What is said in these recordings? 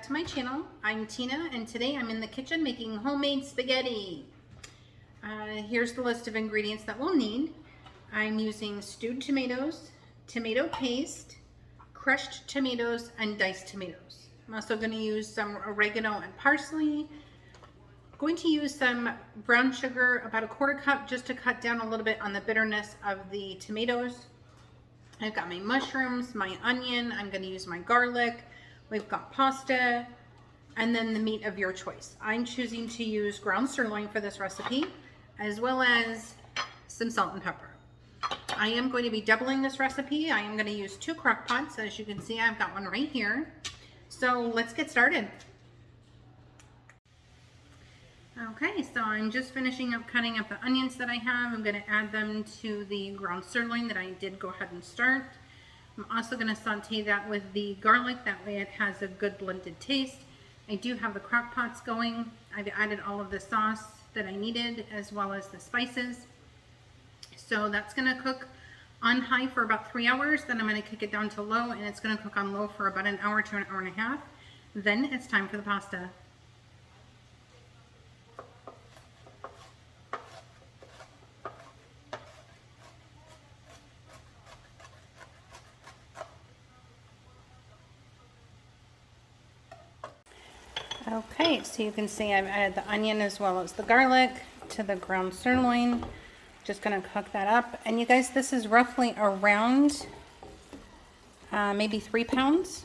to my channel. I'm Tina and today I'm in the kitchen making homemade spaghetti. Here's the list of ingredients that we'll need. I'm using stewed tomatoes, tomato paste, crushed tomatoes, and diced tomatoes. I'm also going to use some oregano and parsley. Going to use some brown sugar, about a quarter cup, just to cut down a little bit on the bitterness of the tomatoes. I've got my mushrooms, my onion, I'm going to use my garlic. We've got pasta, and then the meat of your choice. I'm choosing to use ground sirloin for this recipe, as well as some salt and pepper. I am going to be doubling this recipe. I am going to use 2 crock pots. As you can see, I've got one right here. So let's get started. Okay, so I'm just finishing up cutting up the onions that I have. I'm going to add them to the ground sirloin that I did go ahead and start. I'm also going to saute that with the garlic, that way it has a good blended taste. I do have the crock pots going. I've added all of the sauce that I needed, as well as the spices. So that's going to cook on high for about 3 hours. Then I'm going to kick it down to low, and it's going to cook on low for about an hour to an hour and a half. Then it's time for the pasta. Okay, so you can see I've added the onion as well as the garlic to the ground sirloin. Just gonna cook that up. And you guys, this is roughly around maybe 3 pounds.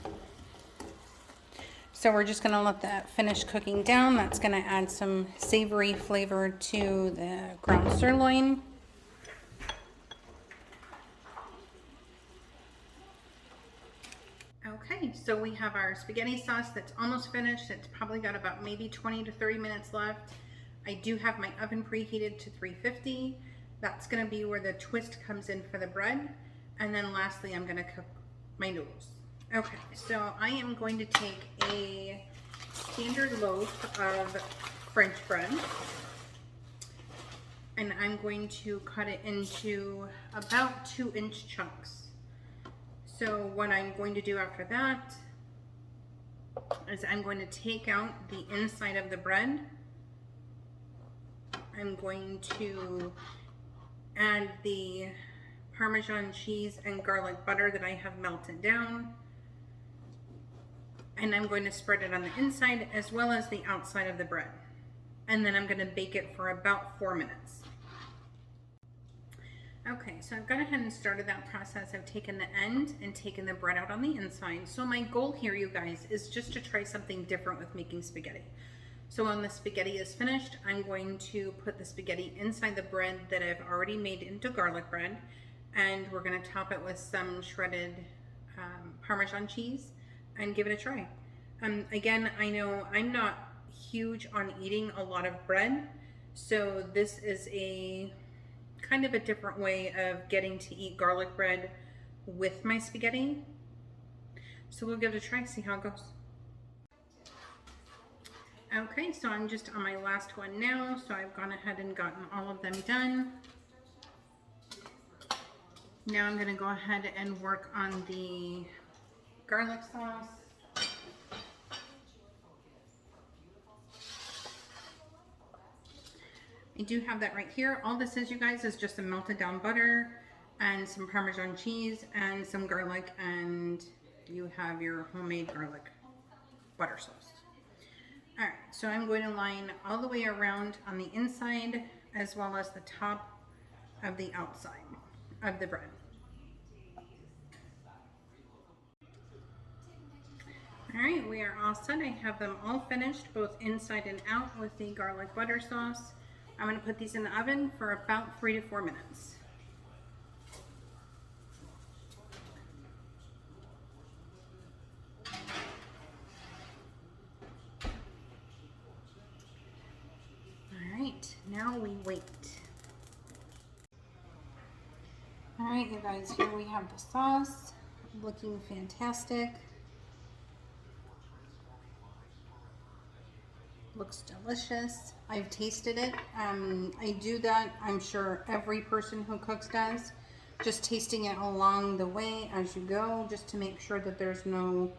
So we're just gonna let that finish cooking down. That's gonna add some savory flavor to the ground sirloin. Okay, so we have our spaghetti sauce that's almost finished. It's probably got about maybe 20 to 30 minutes left. I do have my oven preheated to 350. That's going to be where the twist comes in for the bread. And then lastly, I'm going to cook my noodles. Okay, so I am going to take a standard loaf of French bread, and I'm going to cut it into about 2-inch chunks. So what I'm going to do after that is I'm going to take out the inside of the bread. I'm going to add the Parmesan cheese and garlic butter that I have melted down. And I'm going to spread it on the inside as well as the outside of the bread. And then I'm going to bake it for about 4 minutes. Okay, so I've gone ahead and started that process. I've taken the end and taken the bread out on the inside. So my goal here, you guys, is just to try something different with making spaghetti. So when the spaghetti is finished, I'm going to put the spaghetti inside the bread that I've already made into garlic bread. And we're gonna top it with some shredded Parmesan cheese and give it a try. Again, I know I'm not huge on eating a lot of bread. So this is a kind of a different way of getting to eat garlic bread with my spaghetti. So we'll give it a try, see how it goes. Okay, so I'm just on my last one now. So I've gone ahead and gotten all of them done. Now I'm gonna go ahead and work on the garlic sauce. I do have that right here. All this is, you guys, is just some melted down butter and some Parmesan cheese and some garlic, and you have your homemade garlic butter sauce. All right, so I'm going to line all the way around on the inside as well as the top of the outside of the bread. All right, we are all set. I have them all finished, both inside and out, with the garlic butter sauce. I'm going to put these in the oven for about 3 to 4 minutes. All right, now we wait. All right, you guys, here we have the sauce, looking fantastic. Looks delicious. I've tasted it. I do that, I'm sure every person who cooks does. Just tasting it along the way as you go, just to make sure that there's no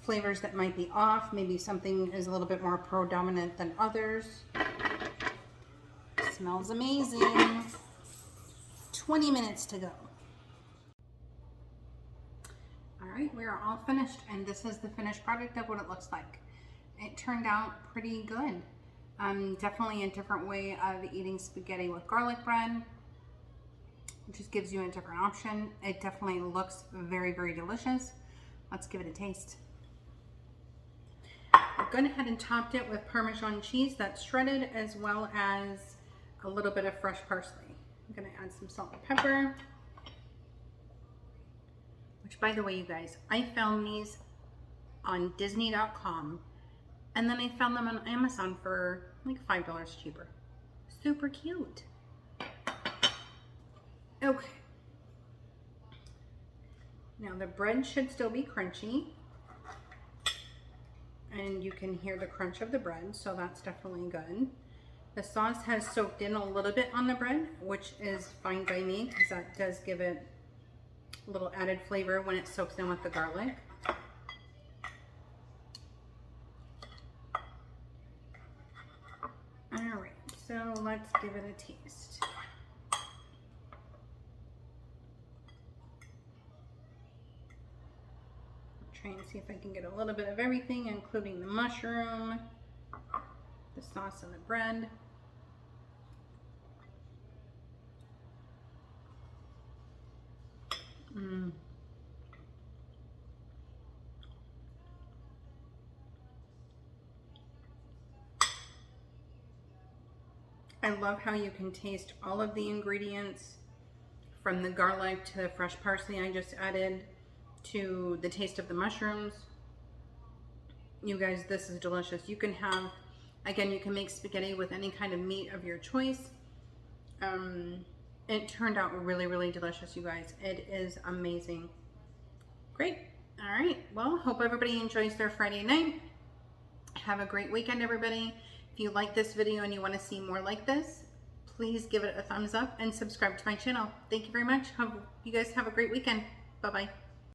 flavors that might be off. Maybe something is a little bit more predominant than others. Smells amazing. 20 minutes to go. All right, we are all finished, and this is the finished product of what it looks like. It turned out pretty good. Definitely a different way of eating spaghetti with garlic bread. It just gives you a different option. It definitely looks very, very delicious. Let's give it a taste. I've gone ahead and topped it with Parmesan cheese that's shredded, as well as a little bit of fresh parsley. I'm gonna add some salt and pepper. Which, by the way, you guys, I found these on Disney.com, and then I found them on Amazon for like $5 cheaper. Super cute. Okay. Now the bread should still be crunchy, and you can hear the crunch of the bread, so that's definitely good. The sauce has soaked in a little bit on the bread, which is fine by me because that does give it a little added flavor when it soaks in with the garlic. All right, so let's give it a taste. Try and see if I can get a little bit of everything, including the mushroom, the sauce, and the bread. I love how you can taste all of the ingredients, from the garlic to the fresh parsley I just added to the taste of the mushrooms. You guys, this is delicious. You can have, again, you can make spaghetti with any kind of meat of your choice. It turned out really, really delicious, you guys. It is amazing. Great. All right. Well, hope everybody enjoys their Friday night. Have a great weekend, everybody. If you like this video and you want to see more like this, please give it a thumbs up and subscribe to my channel. Thank you very much. You guys have a great weekend. Bye-bye.